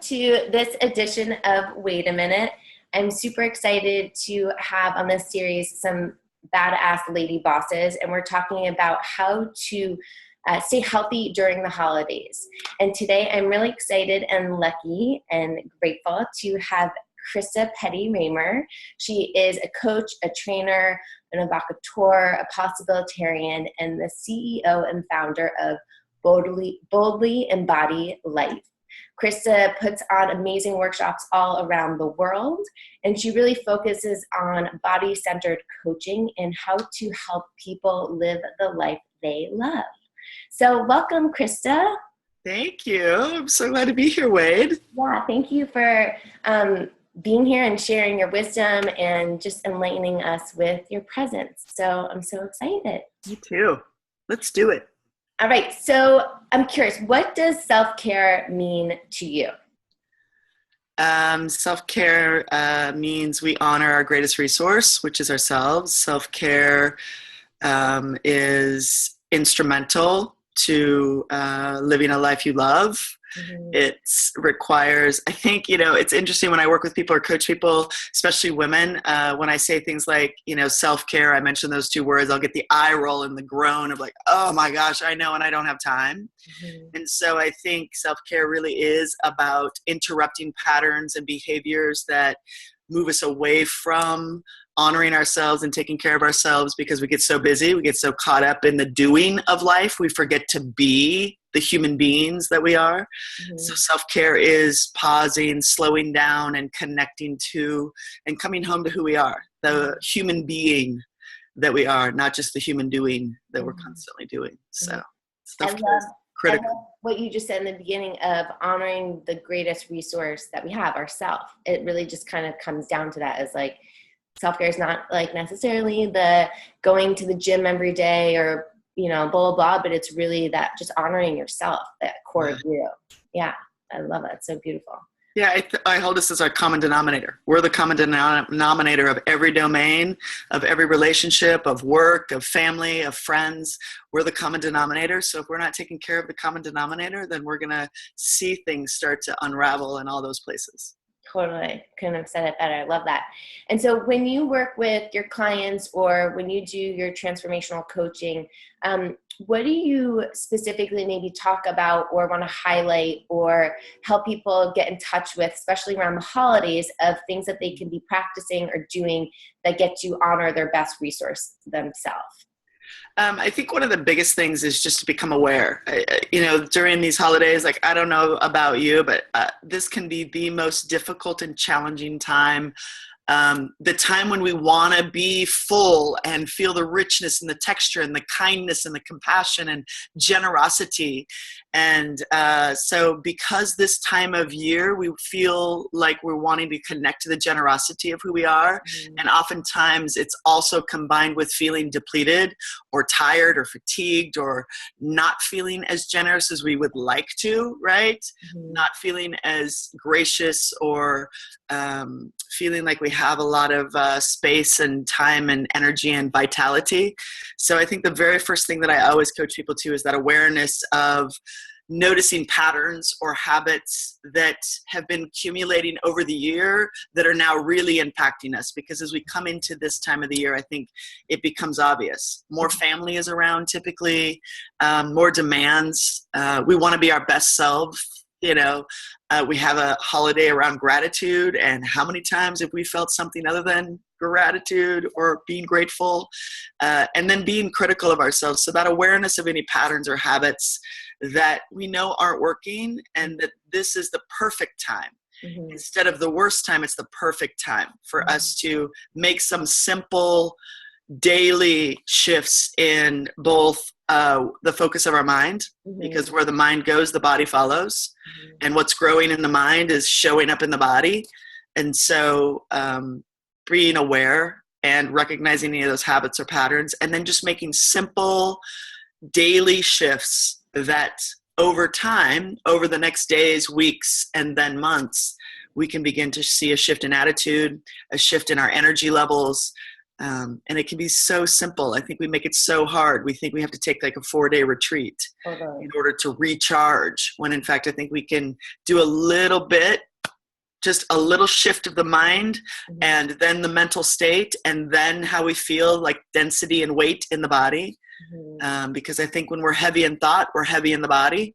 to this edition of Wait a Minute. I'm super excited to have on this series some badass lady bosses, and we're talking about how to stay healthy during the holidays. And today I'm really excited and lucky and grateful to have Krista Raimer. She is a coach, a trainer, an evocateur, a possibilitarian, and the CEO and founder of Boldly Embody Life. Krista puts on amazing workshops all around the world, and she really focuses on body-centered coaching and how to help people live the life they love. So welcome, Krista. Thank you. I'm so glad to be here, Wade. Yeah, thank you for being here and sharing your wisdom and just enlightening us with your presence. So I'm so excited. Me too. Let's do it. All right. So I'm curious, what does self-care mean to you? Self-care means we honor our greatest resource, which is ourselves. Self-care is instrumental to living a life you love. Mm-hmm. It requires, I think, it's interesting when I work with people or coach people, especially women, when I say things like, self-care, I mention those two words, I'll get the eye roll and the groan of like, oh my gosh, I know, and I don't have time. Mm-hmm. And so I think self-care really is about interrupting patterns and behaviors that move us away from honoring ourselves and taking care of ourselves, because we get so busy, we get so caught up in the doing of life, we forget to be the human beings that we are. Mm-hmm. So self-care is pausing, slowing down, and connecting to and coming home to who we are, the human being that we are, not just the human doing that we're constantly doing. So self-care is critical. I love what you just said in the beginning of honoring the greatest resource that we have, ourselves. It really just kind of comes down to that, as like self-care is not like necessarily the going to the gym every day or blah, blah, blah, but it's really that just honoring yourself, that core of you. Yeah, I love it. It's so beautiful. Yeah, I hold this as our common denominator. We're the common denominator of every domain, of every relationship, of work, of family, of friends. We're the common denominator. So if we're not taking care of the common denominator, then we're going to see things start to unravel in all those places. Totally. Couldn't have said it better. I love that. And so when you work with your clients or when you do your transformational coaching, what do you specifically maybe talk about or want to highlight or help people get in touch with, especially around the holidays, of things that they can be practicing or doing that get to honor their best resource themselves? I think one of the biggest things is just to become aware. During these holidays, like, I don't know about you, but this can be the most difficult and challenging time. The time when we want to be full and feel the richness and the texture and the kindness and the compassion and generosity. And so because this time of year, we feel like we're wanting to connect to the generosity of who we are. Mm-hmm. And oftentimes it's also combined with feeling depleted or tired or fatigued or not feeling as generous as we would like to, right? Mm-hmm. Not feeling as gracious or feeling like we have a lot of space and time and energy and vitality. So I think the very first thing that I always coach people to is that awareness of noticing patterns or habits that have been accumulating over the year that are now really impacting us. Because as we come into this time of the year, I think it becomes obvious. More family is around typically, more demands. We want to be our best selves. We have a holiday around gratitude, and how many times have we felt something other than gratitude or being grateful, and then being critical of ourselves. So that awareness of any patterns or habits that we know aren't working, and that this is the perfect time. Mm-hmm. Instead of the worst time, it's the perfect time for us to make some simple daily shifts in both the focus of our mind, because where the mind goes, the body follows. And what's growing in the mind is showing up in the body. And so being aware and recognizing any of those habits or patterns, and then just making simple daily shifts that over time, over the next days, weeks, and then months, we can begin to see a shift in attitude, a shift in our energy levels, And it can be so simple. I think we make it so hard. We think we have to take like a 4-day retreat in order to recharge, when in fact, I think we can do a little bit, just a little shift of the mind, and then the mental state, and then how we feel, like density and weight in the body. Because I think when we're heavy in thought, we're heavy in the body.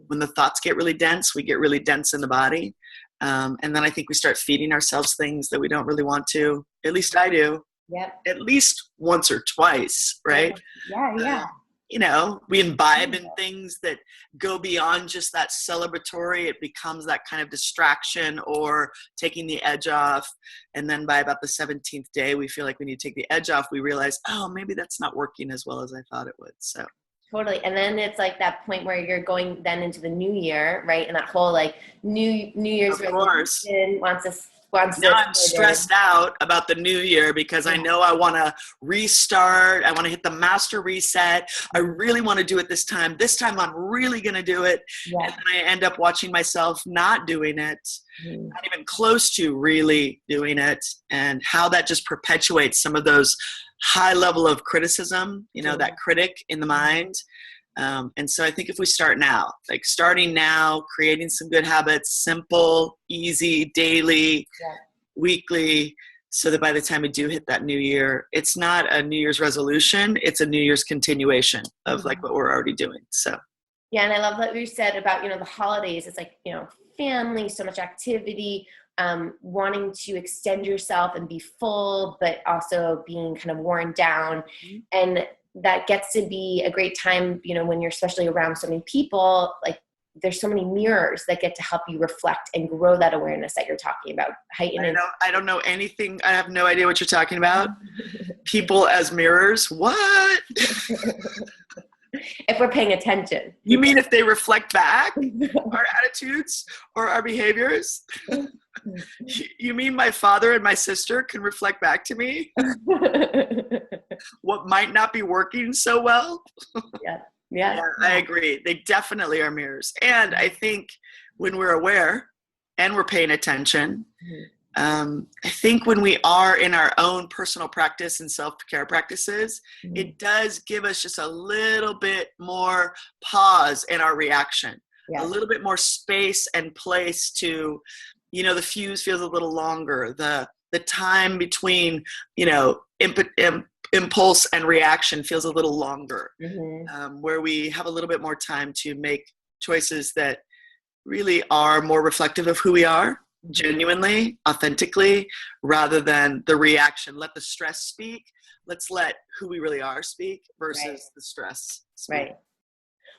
When the thoughts get really dense, we get really dense in the body. And then I think we start feeding ourselves things that we don't really want to. At least I do. Yep. At least once or twice, right? Yeah. We imbibe in things that go beyond just that celebratory. It becomes that kind of distraction or taking the edge off. And then by about the 17th day, we feel like we need to take the edge off. We realize, oh, maybe that's not working as well as I thought it would. So totally. And then it's like that point where you're going then into the new year, right? And that whole like New Year's resolution wants now I'm stressed out about the new year because I know I want to restart. I want to hit the master reset. I really want to do it this time. This time I'm really going to do it. And then I end up watching myself not doing it, not even close to really doing it, and how that just perpetuates some of those high level of criticism, that critic in the mind. And so I think if we start now, like starting now, creating some good habits, simple, easy, daily, weekly, so that by the time we do hit that new year, it's not a New Year's resolution, it's a New Year's continuation of like what we're already doing. So. Yeah. And I love what you said about, the holidays. It's like, family, so much activity, wanting to extend yourself and be full, but also being kind of worn down. And that gets to be a great time, when you're especially around so many people, like there's so many mirrors that get to help you reflect and grow that awareness that you're talking about. I don't know anything. I have no idea what you're talking about. People as mirrors. What? If we're paying attention. You mean if they reflect back our attitudes or our behaviors? You mean my father and my sister can reflect back to me what might not be working so well? Yeah, I agree. They definitely are mirrors. And I think when we're aware and we're paying attention, I think when we are in our own personal practice and self-care practices, it does give us just a little bit more pause in our reaction, a little bit more space and place to, the fuse feels a little longer. The time between, impulse and reaction feels a little longer, where we have a little bit more time to make choices that really are more reflective of who we are, genuinely, authentically, rather than the reaction. Let the stress speak. Let's let who we really are speak versus the stress speak. Right.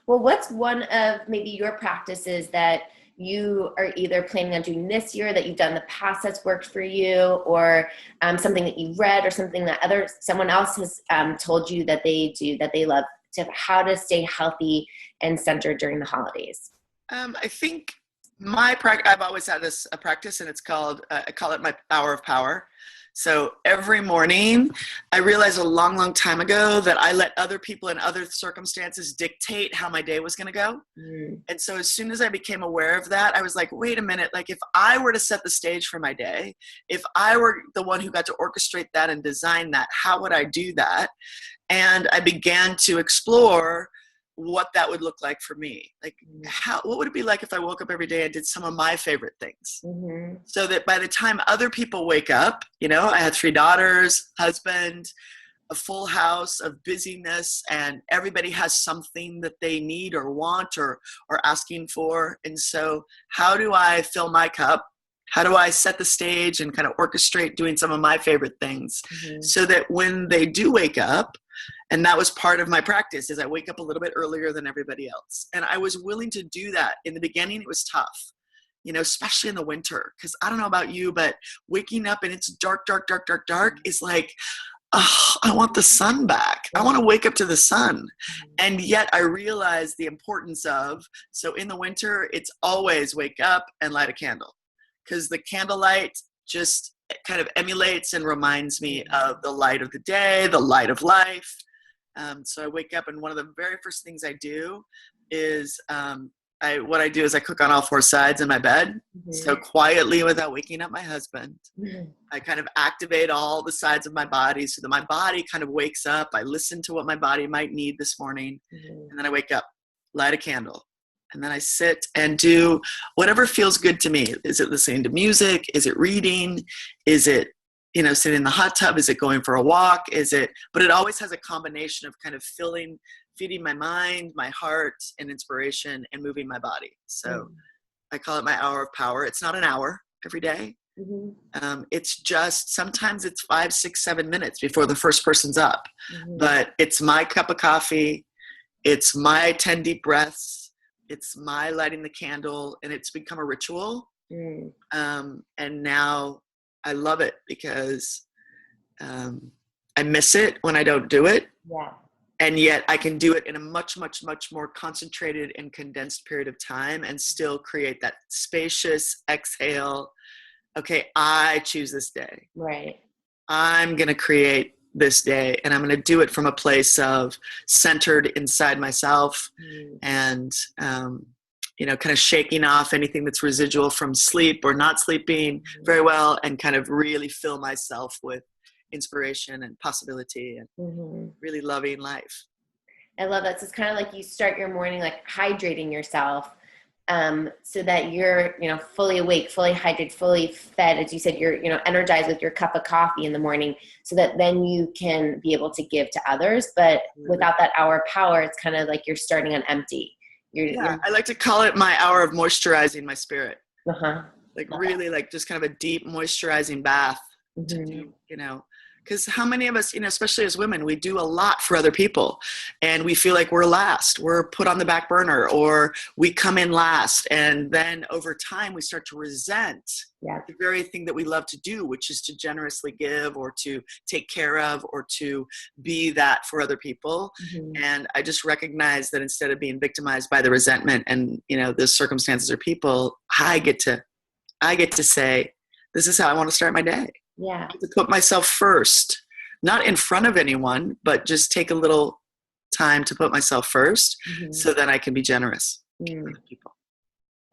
Well, what's one of maybe your practices that you are either planning on doing this year, that you've done in the past that's worked for you, or something that you read, or something that someone else has told you that they do, that they love, to how to stay healthy and centered during the holidays? I think I've always had a practice, and it's called, I call it my hour of power. So every morning, I realized a long, long time ago that I let other people and other circumstances dictate how my day was going to go. And so as soon as I became aware of that, I was like, wait a minute, like if I were to set the stage for my day, if I were the one who got to orchestrate that and design that, how would I do that? And I began to explore what that would look like for me. Like what would it be like if I woke up every day and did some of my favorite things, so that by the time other people wake up, I had 3 daughters, husband, a full house of busyness, and everybody has something that they need or want or asking for. And so how do I fill my cup? How do I set the stage and kind of orchestrate doing some of my favorite things, so that when they do wake up, and that was part of my practice, is I wake up a little bit earlier than everybody else. And I was willing to do that. In the beginning, it was tough, especially in the winter. Because I don't know about you, but waking up and it's dark is like, oh, I want the sun back. I want to wake up to the sun. And yet I realized the importance of, so in the winter, it's always wake up and light a candle. Because the candlelight just kind of emulates and reminds me of the light of the day, the light of life. So I wake up, and one of the very first things I do is what I do is I cook on all four sides in my bed. Mm-hmm. So quietly, without waking up my husband, Mm-hmm. I kind of activate all the sides of my body so that my body kind of wakes up. I listen to what my body might need this morning. Mm-hmm. And then I wake up, light a candle. And then I sit and do whatever feels good to me. Is it listening to music? Is it reading? Is it, sitting in the hot tub? Is it going for a walk? But it always has a combination of kind of feeding my mind, my heart, and inspiration, and moving my body. So I call it my hour of power. It's not an hour every day. Mm-hmm. It's just, sometimes it's 5, 6, 7 minutes before the first person's up. Mm-hmm. But it's my cup of coffee. It's my 10 deep breaths. It's my lighting the candle, and it's become a ritual. Mm. And now I love it because I miss it when I don't do it. Yeah. And yet I can do it in a much, much, much more concentrated and condensed period of time and still create that spacious exhale. Okay, I choose this day. Right. I'm going to create this day, and I'm going to do it from a place of centered inside myself. And kind of shaking off anything that's residual from sleep or not sleeping very well, and kind of really fill myself with inspiration and possibility, and really loving life. I love that. So it's kind of like you start your morning like hydrating yourself, so that you're, fully awake, fully hydrated, fully fed. As you said, you're, energized with your cup of coffee in the morning, so that then you can be able to give to others. But without that hour of power, it's kind of like you're starting on empty. I like to call it my hour of moisturizing my spirit. Like Love really that. like just kind of a deep moisturizing bath to do, because how many of us, especially as women, we do a lot for other people, and we feel like we're last, we're put on the back burner, or we come in last. And then over time we start to resent the very thing that we love to do, which is to generously give, or to take care of, or to be that for other people. And I just recognize that instead of being victimized by the resentment and, the circumstances or people, I get to say, this is how I want to start my day. Yeah. To put myself first, not in front of anyone, but just take a little time to put myself first, so that I can be generous with people.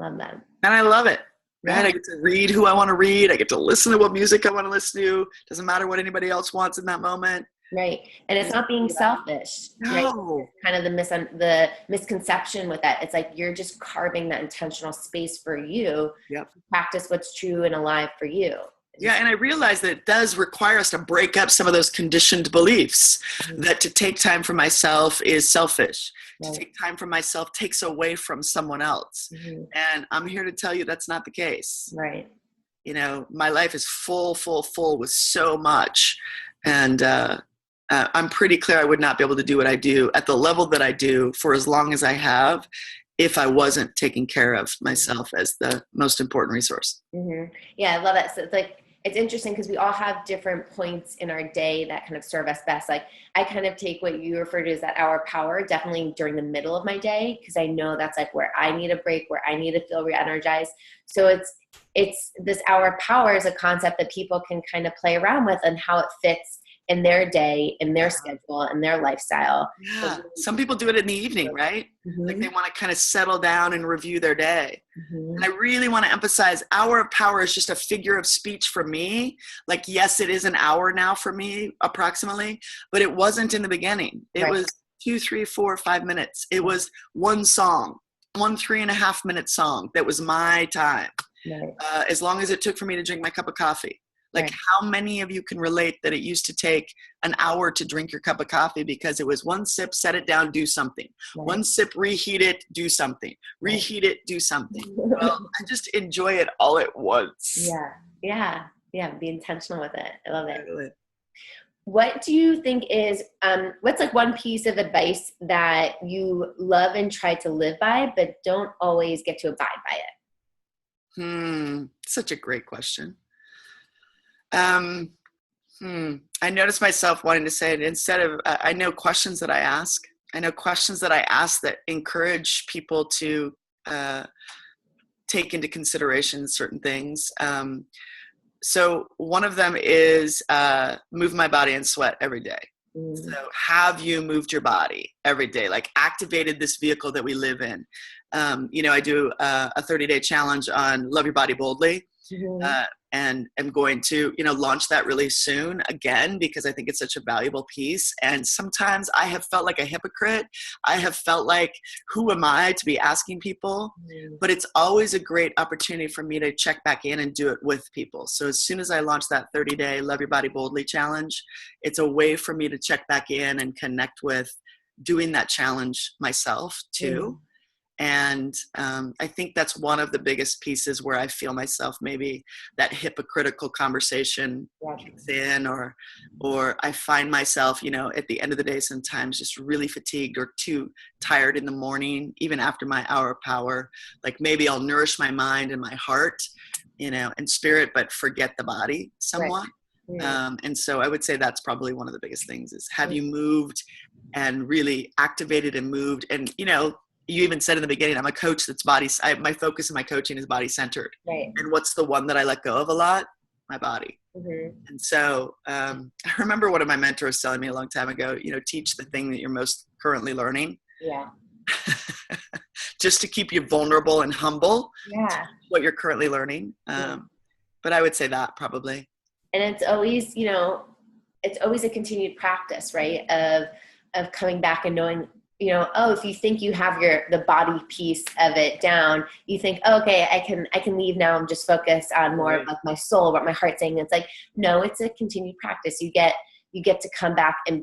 Love that. And I love it. Yeah. Right? I get to read who I want to read. I get to listen to what music I want to listen to. Doesn't matter what anybody else wants in that moment. Right. And it's not being selfish. No. Right? Kind of the misconception with that. It's like you're just carving that intentional space for you to practice what's true and alive for you. Yeah, and I realize that it does require us to break up some of those conditioned beliefs, that to take time for myself is selfish. To take time for myself takes away from someone else. And I'm here to tell you that's not the case. Right. My life is full with so much. And I'm pretty clear I would not be able to do what I do at the level that I do for as long as I have, if I wasn't taking care of myself as the most important resource. Yeah, I love that. So it's interesting because we all have different points in our day that kind of serve us best. Like I kind of take what you refer to as that hour of power definitely during the middle of my day, because I know that's like where I need a break, where I need to feel re-energized. So it's this hour of power is a concept that people can kind of play around with and how it fits in their day, in their schedule, in their lifestyle. Yeah. Some people do it in the evening, right? Like they want to kind of settle down and review their day. And I really want to emphasize hour of power is just a figure of speech for me. Like, yes, it is an hour now for me, approximately, but it wasn't in the beginning. It was 2, 3, 4, 5 minutes. It was one song, 1 3.5-minute song. That was my time. As long as it took for me to drink my cup of coffee. Like how many of you can relate that it used to take an hour to drink your cup of coffee because it was one sip, set it down, do something. One sip, reheat it, do something. Reheat it, do something. Well, I just enjoy it all at once. Yeah. Be intentional with it. I love it. Really. What do you think is, what's like one piece of advice that you love and try to live by, but don't always get to abide by it? Such a great question. I noticed myself wanting to say it instead of, I know questions that I ask. That encourage people to take into consideration certain things. So one of them is move my body and sweat every day. So have you moved your body every day, like activated this vehicle that we live in? I do a 30-day challenge on Love Your Body Boldly. And I'm going to, launch that really soon again, because I think it's such a valuable piece. And sometimes I have felt like a hypocrite. I have felt like, who am I to be asking people? But it's always a great opportunity for me to check back in and do it with people. So as soon as I launch that 30-day Love Your Body Boldly challenge, it's a way for me to check back in and connect with doing that challenge myself too. And I think that's one of the biggest pieces where I feel myself, maybe that hypocritical conversation kicks in, or I find myself, at the end of the day, sometimes just really fatigued or too tired in the morning, even after my hour of power. Like maybe I'll nourish my mind and my heart, and spirit, but forget the body somewhat. And so I would say that's probably one of the biggest things is, have you moved and really activated and moved? And, you even said in the beginning, I'm a coach that's my focus in my coaching is body centered. Right. And what's the one that I let go of a lot? My body. And so I remember one of my mentors telling me a long time ago, teach the thing that you're most currently learning. Yeah. Just to keep you vulnerable and humble. Yeah. What you're currently learning. But I would say that probably. And it's always, it's always a continued practice, right? Of coming back and knowing, if you think you have the body piece of it down, you think, okay, I can leave now and just focus on more of like my soul, what my heart's saying. It's like, no, it's a continued practice. You get to come back and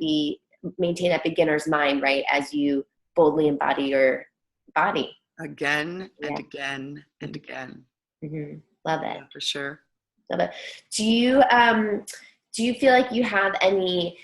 maintain that beginner's mind, right? As you boldly embody your body. Again and again and again. Love it. Yeah, for sure. Love it. Do you feel like you have any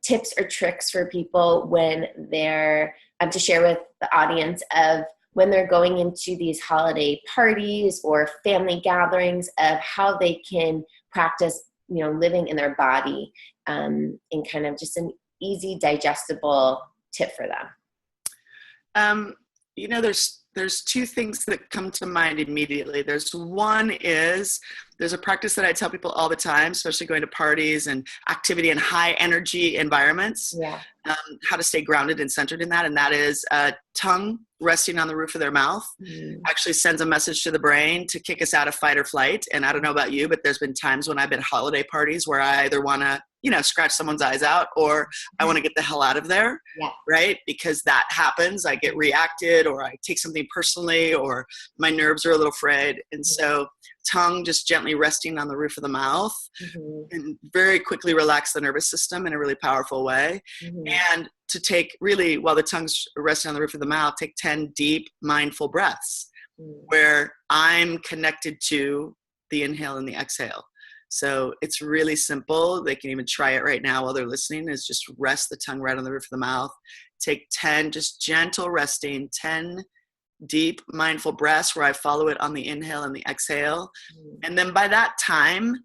tips or tricks for people when they're to share with the audience of when they're going into these holiday parties or family gatherings, of how they can practice, living in their body, in kind of just an easy, digestible tip for them? There's two things that come to mind immediately. There's a practice that I tell people all the time, especially going to parties and activity and high energy environments, how to stay grounded and centered in that. And that is tongue resting on the roof of their mouth actually sends a message to the brain to kick us out of fight or flight. And I don't know about you, but there's been times when I've been at holiday parties where I either want to, scratch someone's eyes out, or I want to get the hell out of there, right? Because that happens. I get reacted, or I take something personally, or my nerves are a little frayed. And so tongue just gently resting on the roof of the mouth and very quickly relax the nervous system in a really powerful way. And to take really, while the tongue's resting on the roof of the mouth, take 10 deep mindful breaths where I'm connected to the inhale and the exhale. So it's really simple. They can even try it right now while they're listening, is just rest the tongue right on the roof of the mouth. Take 10 just gentle resting, 10 deep mindful breaths where I follow it on the inhale and the exhale. And then by that time,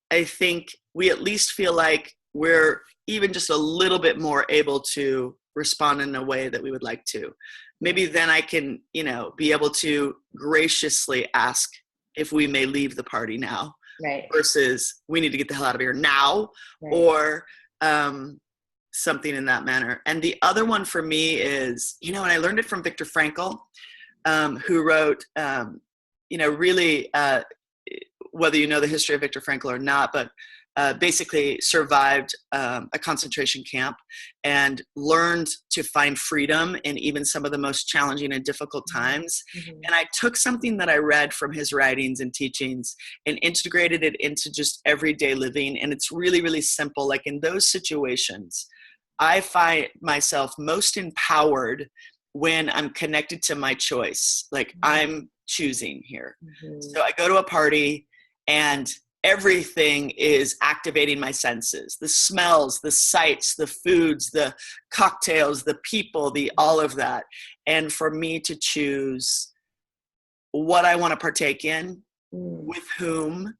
I think we at least feel like we're even just a little bit more able to respond in a way that we would like to. Maybe then I can, be able to graciously ask if we may leave the party now. Right. Versus we need to get the hell out of here now, or something in that manner. And the other one for me is, and I learned it from Viktor Frankl, who wrote, really, whether you know the history of Viktor Frankl or not, but basically survived a concentration camp and learned to find freedom in even some of the most challenging and difficult times. And I took something that I read from his writings and teachings and integrated it into just everyday living. And it's really, really simple. Like in those situations, I find myself most empowered when I'm connected to my choice. Like I'm choosing here. So I go to a party and everything is activating my senses, the smells, the sights, the foods, the cocktails, the people, all of that. And for me to choose what I want to partake in, with whom,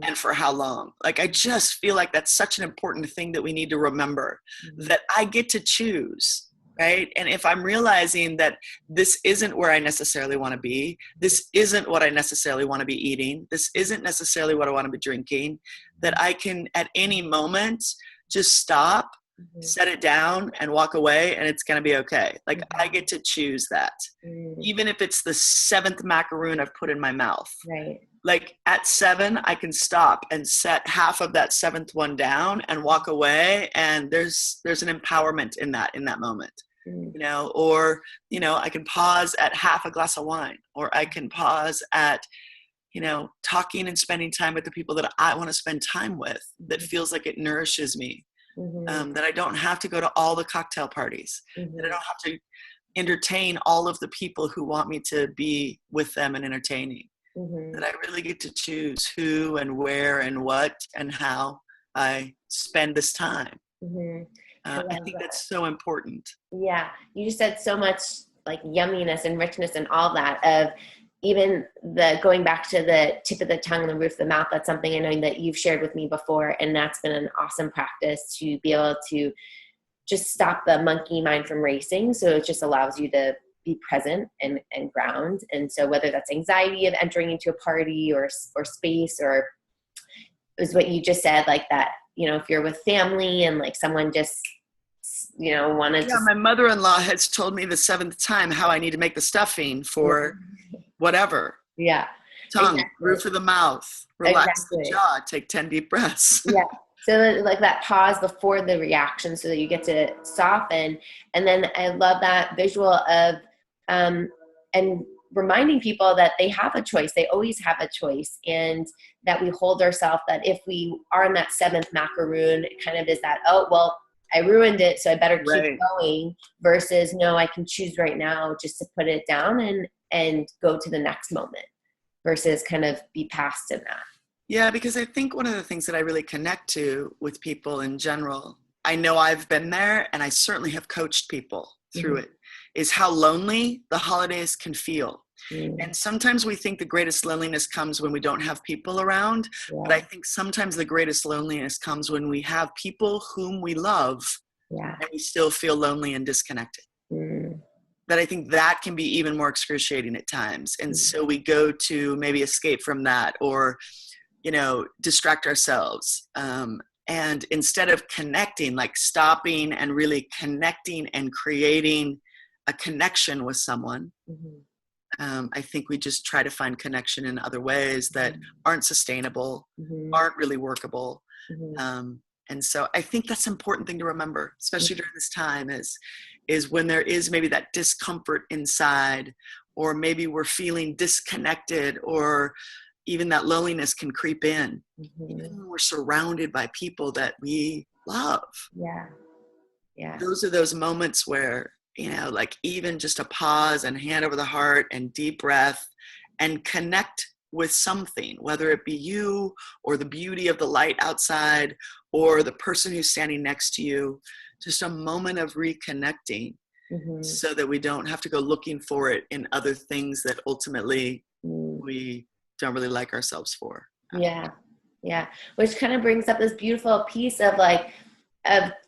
and for how long. Like, I just feel like that's such an important thing that we need to remember, that I get to choose. Right? And if I'm realizing that this isn't where I necessarily want to be, this isn't what I necessarily want to be eating, this isn't necessarily what I want to be drinking, that I can at any moment just stop set it down and walk away, and it's going to be okay. Like I get to choose that. Even if it's the 7th macaroon I've put in my mouth. Right. Like at 7, I can stop and set half of that 7th one down and walk away. And there's an empowerment in that moment, you know, or, you know, I can pause at half a glass of wine, or I can pause at, you know, talking and spending time with the people that I want to spend time with, that feels like it nourishes me. That I don't have to go to all the cocktail parties, that I don't have to entertain all of the people who want me to be with them and entertaining, that I really get to choose who and where and what and how I spend this time. I think that's so important. Yeah. You just said so much like yumminess and richness and all that, of even the going back to the tip of the tongue and the roof of the mouth. That's something I know that you've shared with me before. And that's been an awesome practice to be able to just stop the monkey mind from racing. So it just allows you to be present and ground. And so whether that's anxiety of entering into a party or space, or it was what you just said, like that, you know, if you're with family and like someone just, you know, wanted to. My mother-in-law has told me the 7th time how I need to make the stuffing for whatever. Yeah. Tongue, exactly. Roof of the mouth, relax the jaw, take 10 deep breaths. Yeah. So like that pause before the reaction, so that you get to soften. And then I love that visual of, and reminding people that they have a choice. They always have a choice. And that we hold ourselves, that if we are in that 7th macaroon, it kind of is that, oh, well, I ruined it, so I better keep going, versus no, I can choose right now just to put it down and go to the next moment, versus kind of be past in that. Yeah, because I think one of the things that I really connect to with people in general, I know I've been there and I certainly have coached people through it, is how lonely the holidays can feel. And sometimes we think the greatest loneliness comes when we don't have people around. But I think sometimes the greatest loneliness comes when we have people whom we love and we still feel lonely and disconnected. That I think that can be even more excruciating at times. And so we go to maybe escape from that, or, you know, distract ourselves. And instead of connecting, like stopping and really connecting and creating a connection with someone, I think we just try to find connection in other ways that aren't sustainable, aren't really workable. And so I think that's an important thing to remember, especially during this time, is when there is maybe that discomfort inside, or maybe we're feeling disconnected, or even that loneliness can creep in. Even when we're surrounded by people that we love. Those are those moments where, you know, like even just a pause and hand over the heart and deep breath and connect with something, whether it be you or the beauty of the light outside or the person who's standing next to you, just a moment of reconnecting, so that we don't have to go looking for it in other things that ultimately we don't really like ourselves for. Yeah. Which kind of brings up this beautiful piece of like,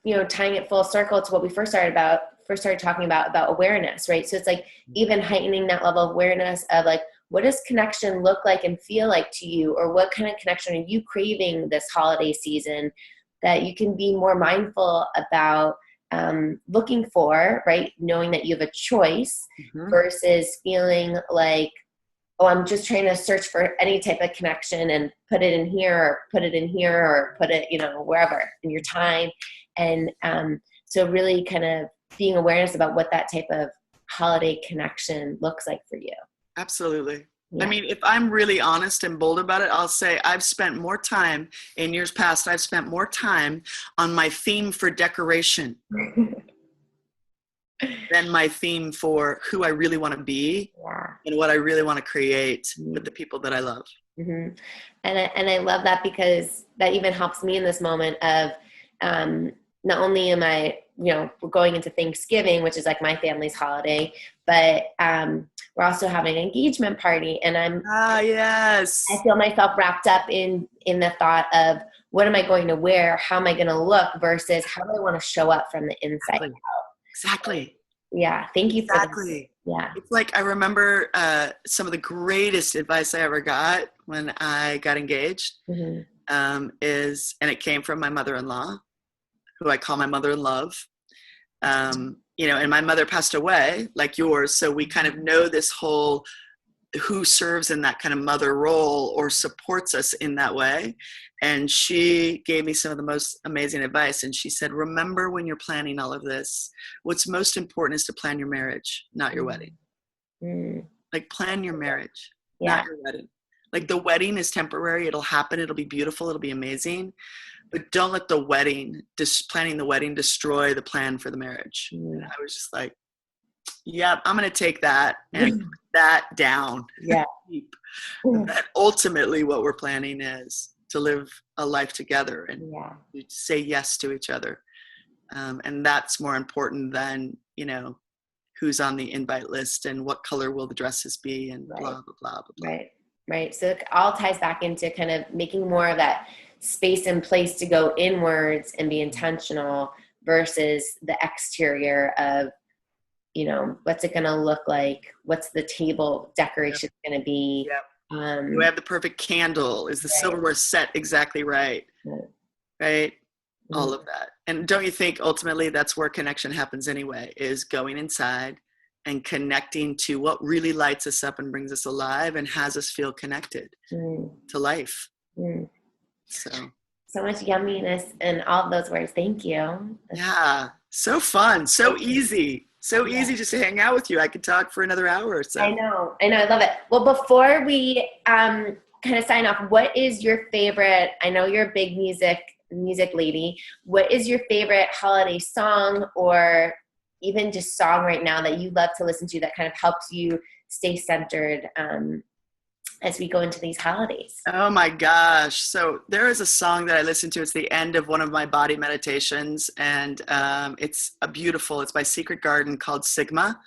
you know, tying it full circle to what we first started talking about awareness, right? So it's like even heightening that level of awareness of like, what does connection look like and feel like to you? Or what kind of connection are you craving this holiday season, that you can be more mindful about looking for, right? Knowing that you have a choice versus feeling like, oh, I'm just trying to search for any type of connection and put it in here or put it in here or put it, you know, wherever in your time. And so really kind of being awareness about what that type of holiday connection looks like for you. Absolutely. I mean, if I'm really honest and bold about it, I'll say I've spent more time in years past. I've spent more time on my theme for decoration than my theme for who I really want to be and what I really want to create with the people that I love. And I love that, because that even helps me in this moment of not only am I, you know, we're going into Thanksgiving, which is like my family's holiday, but we're also having an engagement party, and I feel myself wrapped up in the thought of what am I going to wear? How am I going to look versus how do I want to show up from the inside out? Exactly. Yeah. Thank you for that. Yeah. It's like, I remember some of the greatest advice I ever got when I got engaged and it came from my mother-in-law, who I call my mother in love. You know, and my mother passed away like yours. So we kind of know this whole who serves in that kind of mother role or supports us in that way. And she gave me some of the most amazing advice. And she said, remember when you're planning all of this, what's most important is to plan your marriage, not your wedding. Like plan your marriage, not your wedding. Like the wedding is temporary. It'll happen. It'll be beautiful. It'll be amazing. But don't let the wedding, planning the wedding, destroy the plan for the marriage. And I was just like, yeah, I'm going to take that and put that down. Yeah. That ultimately what we're planning is to live a life together and say yes to each other. And that's more important than, you know, who's on the invite list and what color will the dresses be and blah, blah, blah, blah, blah. Right. So it all ties back into kind of making more of that space and place to go inwards and be intentional versus the exterior of, you know, what's it going to look like? What's the table decoration going to be? Do I have the perfect candle? Is the silverware set exactly right? Right? All of that. And don't you think ultimately that's where connection happens anyway, is going inside and connecting to what really lights us up and brings us alive and has us feel connected to life. So much yumminess in all of those words. Thank you. Yeah. So fun. So easy. So easy just to hang out with you. I could talk for another hour or so. I know. I love it. Well, before we kind of sign off, what is your favorite, I know you're a big music lady. What is your favorite holiday song or even just song right now that you love to listen to that kind of helps you stay centered as we go into these holidays? Oh my gosh. So there is a song that I listen to. It's the end of one of my body meditations. And it's by Secret Garden called Sigma.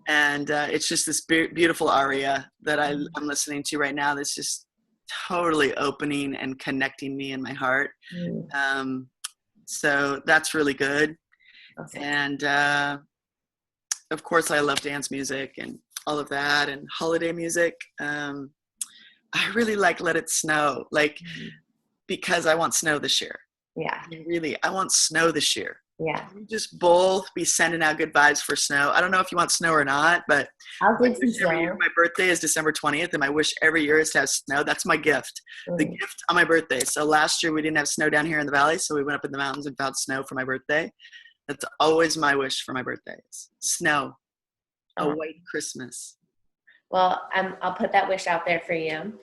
And it's just this beautiful aria that I'm listening to right now. That's just totally opening and connecting me in my heart. So that's really good. Awesome. And of course I love dance music and all of that and holiday music. I really like Let It Snow, because I want snow this year. Yeah. I want snow this year. Yeah. We just both be sending out good vibes for snow. I don't know if you want snow or not, but I'll take some snow. My birthday is December 20th, and my wish every year is to have snow. That's my gift. The gift on my birthday. So last year we didn't have snow down here in the valley, so we went up in the mountains and found snow for my birthday. That's always my wish for my birthdays. Snow. A white Christmas. Well, I'll put that wish out there for you.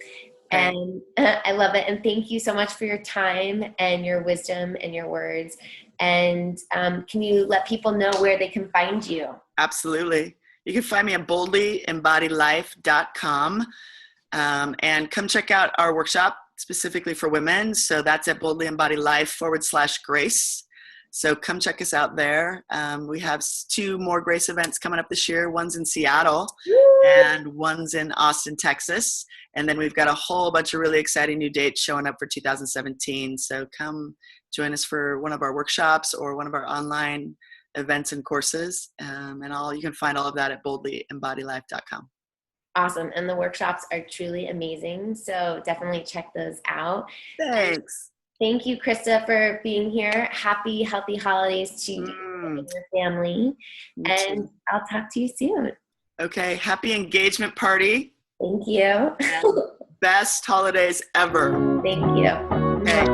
And I love it. And thank you so much for your time and your wisdom and your words. And can you let people know where they can find you? Absolutely. You can find me at boldlyembodiedlife.com. And come check out our workshop specifically for women. So that's at boldlyembodiedlife.com/grace. So come check us out there. We have 2 more Grace events coming up this year. One's in Seattle and one's in Austin, Texas. And then we've got a whole bunch of really exciting new dates showing up for 2017. So come join us for one of our workshops or one of our online events and courses. You can find all of that at boldlyembodiedlife.com. Awesome. And the workshops are truly amazing. So definitely check those out. Thanks. Thank you, Krista, for being here. Happy, healthy holidays to you and your family. And I'll talk to you soon. Okay. Happy engagement party. Thank you. Best holidays ever. Thank you. Okay.